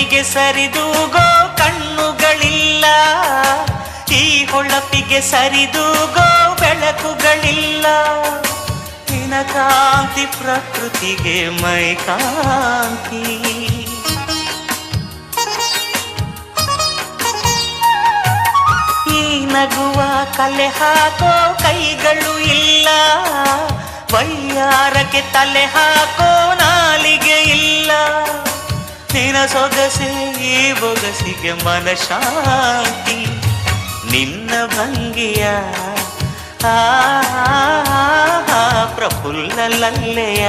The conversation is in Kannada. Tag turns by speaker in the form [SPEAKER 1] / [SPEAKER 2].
[SPEAKER 1] ಹೊಳಪಿಗೆ ಸರಿದೂಗೋ ಕಣ್ಣುಗಳಿಲ್ಲ, ಈ ಹೊಳಪಿಗೆ ಸರಿದೂಗೋ ಬೆಳಕುಗಳಿಲ್ಲ. ನಿನ ಕಾಂತಿ ಪ್ರಕೃತಿಗೆ ಮೈ ಕಾಂತಿ. ಈ ನಗುವ ಕಲೆ ಹಾಕೋ ಕೈಗಳು ಇಲ್ಲ, ವೈಯಾರಕ್ಕೆ ತಲೆ ಹಾಕೋ ನಾಲಿಗೆ ಇಲ್ಲ. ನಿನ ಸೊಗಸೆ ಈ ಬೊಗಸಿಗೆ ಮನಶಾಂತಿ. ನಿನ್ನ ಭಂಗಿಯ ಪ್ರಫುಲ್ಲ ಲಲ್ಲೆಯ